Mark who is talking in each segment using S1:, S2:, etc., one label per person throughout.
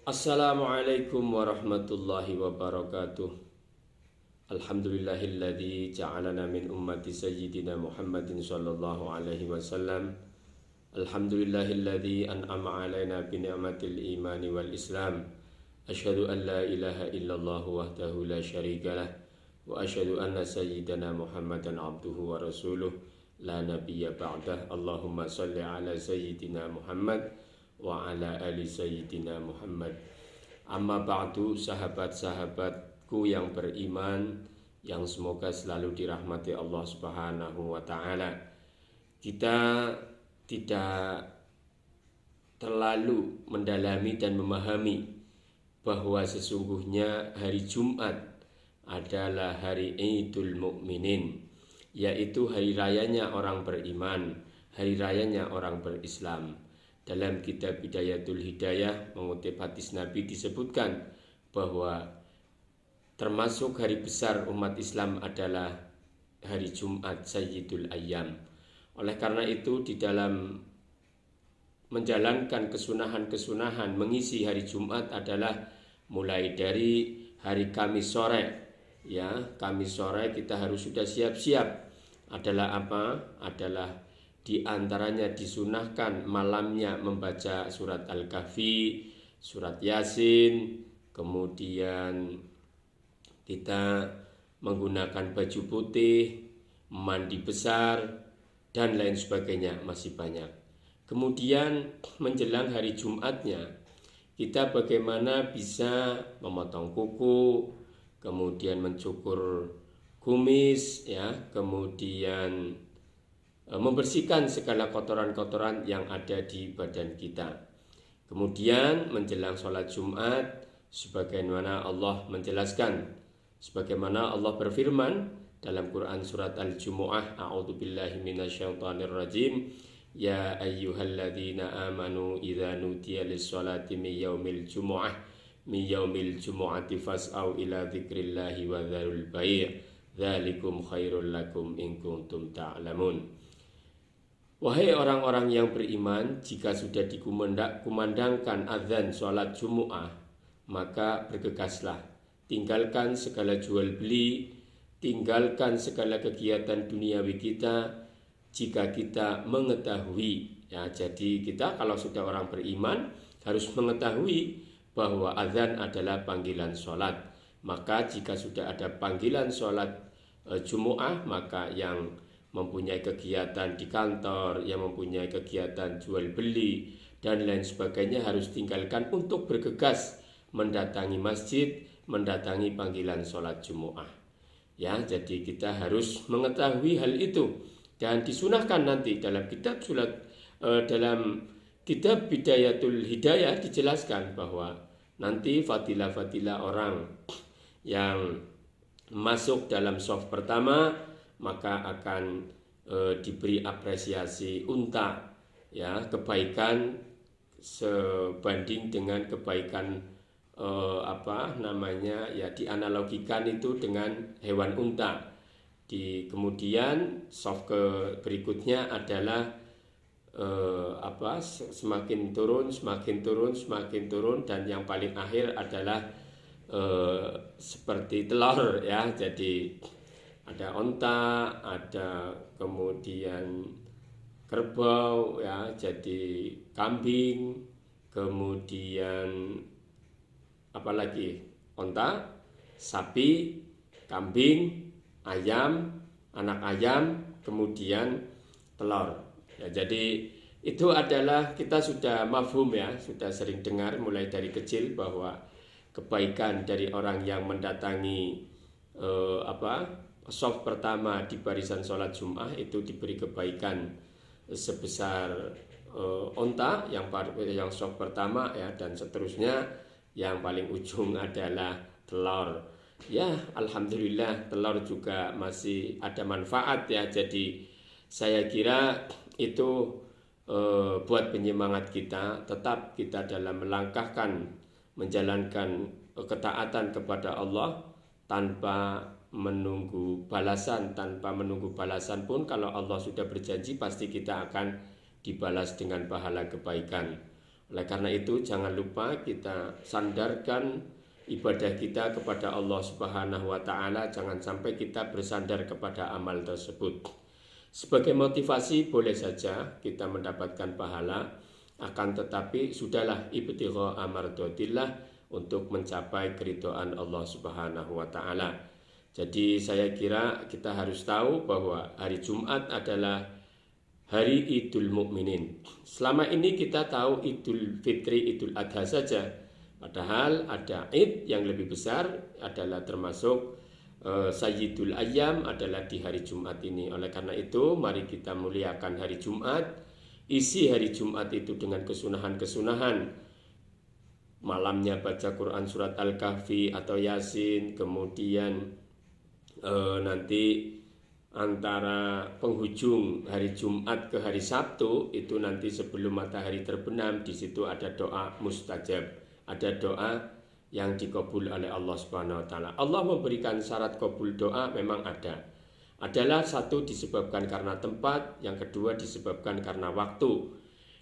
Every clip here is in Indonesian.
S1: Assalamualaikum warahmatullahi wabarakatuh. Alhamdulillahilladzi ja'alana min ummati sayyidina Muhammadin sallallahu alaihi wasallam. Alhamdulillahilladzi an'ama alaina bi ni'matil imani wal islam. Asyhadu an la ilaha illallah wahdahu la syarikalah wa asyhadu anna sayyidana Muhammadan abduhu wa rasuluh la nabiyya ba'dah. Allahumma shalli ala sayyidina Muhammad wa ala ali sayyidina Muhammad. Amma ba'du, sahabat-sahabatku yang beriman, yang semoga selalu dirahmati Allah Subhanahu wa taala. Kita tidak terlalu mendalami dan memahami bahwa sesungguhnya hari Jumat adalah hari Idul Mukminin, yaitu hari rayanya orang beriman, hari rayanya orang berislam. Dalam kitab Bidayatul Hidayah mengutip hadis Nabi disebutkan bahwa termasuk hari besar umat Islam adalah hari Jumat Sayyidul Ayyam. Oleh karena itu di dalam menjalankan kesunahan-kesunahan mengisi hari Jumat adalah mulai dari hari Kamis sore. Ya, Kamis sore kita harus sudah siap-siap. Adalah apa? Adalah di antaranya disunahkan malamnya membaca surat Al-Kahfi, surat Yasin, kemudian kita menggunakan baju putih, mandi besar, dan lain sebagainya, masih banyak. Kemudian menjelang hari Jumatnya, kita bagaimana bisa memotong kuku, kemudian mencukur kumis, ya, kemudian membersihkan segala kotoran-kotoran yang ada di badan kita. Kemudian menjelang sholat Jumat, sebagaimana Allah menjelaskan, sebagaimana Allah berfirman dalam Quran surat Al-Jumu'ah, a'udzubillahi minasyaitonirrajim, ya ayyuhalladzina amanu idza nudiya lis-sholati min yaumil jumu'ati fas'au ila dzikrillahi wa dzarul bai' dzalikum khairul lakum in kuntum ta'lamun. Wahai orang-orang yang beriman, jika sudah dikumandangkan azan sholat Jumu'ah, maka bergegaslah, tinggalkan segala jual beli, tinggalkan segala kegiatan duniawi kita, jika kita mengetahui, ya, jadi kita kalau sudah orang beriman harus mengetahui bahwa azan adalah panggilan sholat. Maka jika sudah ada panggilan sholat Jumu'ah, maka yang mempunyai kegiatan di kantor, yang mempunyai kegiatan jual beli dan lain sebagainya harus tinggalkan untuk bergegas mendatangi masjid, mendatangi panggilan sholat Jumu'ah. Ya, jadi kita harus mengetahui hal itu dan disunahkan nanti dalam dalam kitab Bidayatul Hidayah dijelaskan bahwa nanti fadilah-fadilah orang yang masuk dalam shaf pertama maka akan diberi apresiasi unta, ya, kebaikan sebanding dengan kebaikan ya, dianalogikan itu dengan hewan unta. Kemudian shaf berikutnya adalah semakin turun dan yang paling akhir adalah seperti telur, ya. Jadi ada onta, ada kemudian kerbau, ya, jadi kambing, kemudian apalagi onta, sapi, kambing, ayam, anak ayam, kemudian telur. Ya, jadi itu adalah kita sudah mafhum, ya, sudah sering dengar mulai dari kecil bahwa kebaikan dari orang yang mendatangi shaf pertama di barisan sholat Jum'ah itu diberi kebaikan sebesar onta yang shaf pertama, ya, dan seterusnya yang paling ujung adalah telur. Ya, alhamdulillah telur juga masih ada manfaat, ya. Jadi saya kira itu buat penyemangat kita, tetap kita dalam menjalankan ketaatan kepada Allah tanpa menunggu balasan pun kalau Allah sudah berjanji pasti kita akan dibalas dengan pahala kebaikan. Oleh karena itu jangan lupa kita sandarkan ibadah kita kepada Allah Subhanahu wa taala, jangan sampai kita bersandar kepada amal tersebut. Sebagai motivasi boleh saja kita mendapatkan pahala, akan tetapi sudahlah ibtigha mardatillah, untuk mencapai keridhaan Allah Subhanahu wa taala. Jadi saya kira kita harus tahu bahwa hari Jumat adalah hari Idul Mukminin. Selama ini kita tahu Idul Fitri, Idul Adha saja. Padahal ada Id yang lebih besar, adalah termasuk Sayyidul Ayyam, adalah di hari Jumat ini. Oleh karena itu mari kita muliakan hari Jumat. Isi hari Jumat itu dengan kesunahan-kesunahan. Malamnya baca Quran surat Al-Kahfi atau Yasin, kemudian nanti antara penghujung hari Jumat ke hari Sabtu itu nanti sebelum matahari terbenam, di situ ada doa mustajab, ada doa yang dikabul oleh Allah Subhanahu wa taala. Allah memberikan syarat kabul doa memang ada. Adalah satu disebabkan karena tempat, yang kedua disebabkan karena waktu.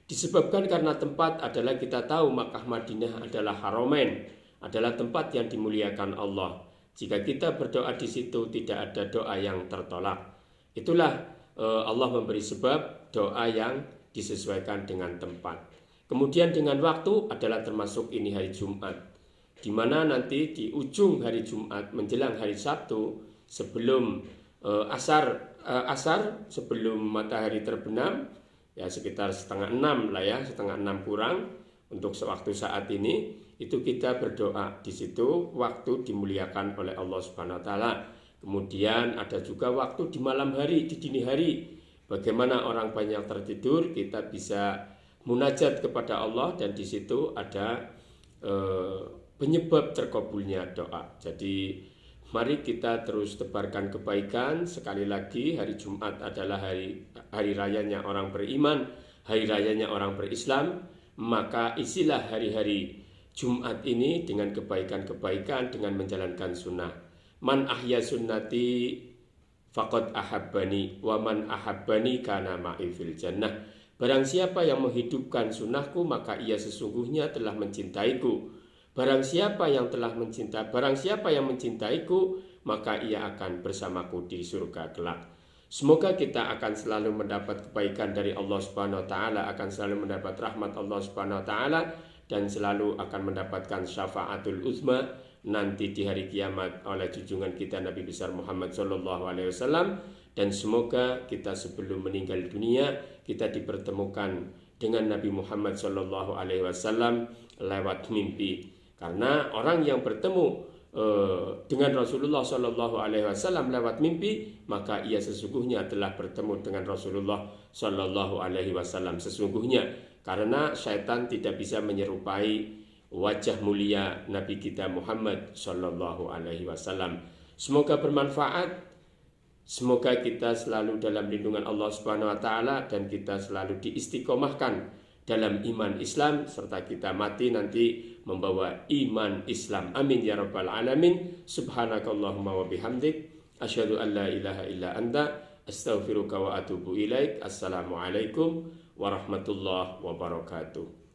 S1: Disebabkan karena tempat adalah kita tahu Makkah Madinah adalah haramain, adalah tempat yang dimuliakan Allah. Jika kita berdoa di situ tidak ada doa yang tertolak. Itulah Allah memberi sebab doa yang disesuaikan dengan tempat. Kemudian dengan waktu adalah termasuk ini hari Jumat, di mana nanti di ujung hari Jumat menjelang hari Sabtu sebelum asar sebelum matahari terbenam, ya sekitar 5:30 lah ya, 5:30 kurang untuk sewaktu saat ini, itu kita berdoa di situ, waktu dimuliakan oleh Allah Subhanahu wa taala. Kemudian ada juga waktu di malam hari, di dini hari, bagaimana orang banyak tertidur, kita bisa munajat kepada Allah, dan di situ ada penyebab terkabulnya doa. Jadi mari kita terus tebarkan kebaikan. Sekali lagi hari Jumat adalah hari rayanya orang beriman, hari rayanya orang berislam. Maka isilah hari-hari Jumat ini dengan kebaikan-kebaikan, dengan menjalankan sunnah. Man ahya sunnati faqad ahabbani wa man ahabbani kana ma'i fil jannah. Barang siapa yang menghidupkan sunnahku, maka ia sesungguhnya telah mencintaiku. Barang siapa yang mencintaiku, maka ia akan bersamaku di surga kelak. Semoga kita akan selalu mendapat kebaikan dari Allah Subhanahu wa taala, akan selalu mendapat rahmat Allah Subhanahu wa taala, dan selalu akan mendapatkan syafaatul uzma nanti di hari kiamat oleh junjungan kita Nabi besar Muhammad sallallahu alaihi wasallam. Dan semoga kita sebelum meninggal dunia kita dipertemukan dengan Nabi Muhammad sallallahu alaihi wasallam lewat mimpi. Karena orang yang bertemu dengan Rasulullah Shallallahu Alaihi Wasallam lewat mimpi, maka ia sesungguhnya telah bertemu dengan Rasulullah Shallallahu Alaihi Wasallam sesungguhnya. Karena syaitan tidak bisa menyerupai wajah mulia Nabi kita Muhammad Shallallahu Alaihi Wasallam. Semoga bermanfaat. Semoga kita selalu dalam lindungan Allah Subhanahu Wa Taala, dan kita selalu diistiqomahkan dalam iman Islam, serta kita mati nanti membawa iman Islam. Amin ya rabbal alamin. Subhanakallahumma wa bihamdik, asyhadu an la ilaha illa anta, astaghfiruka wa atubu ilaik. Assalamualaikum warahmatullahi wabarakatuh.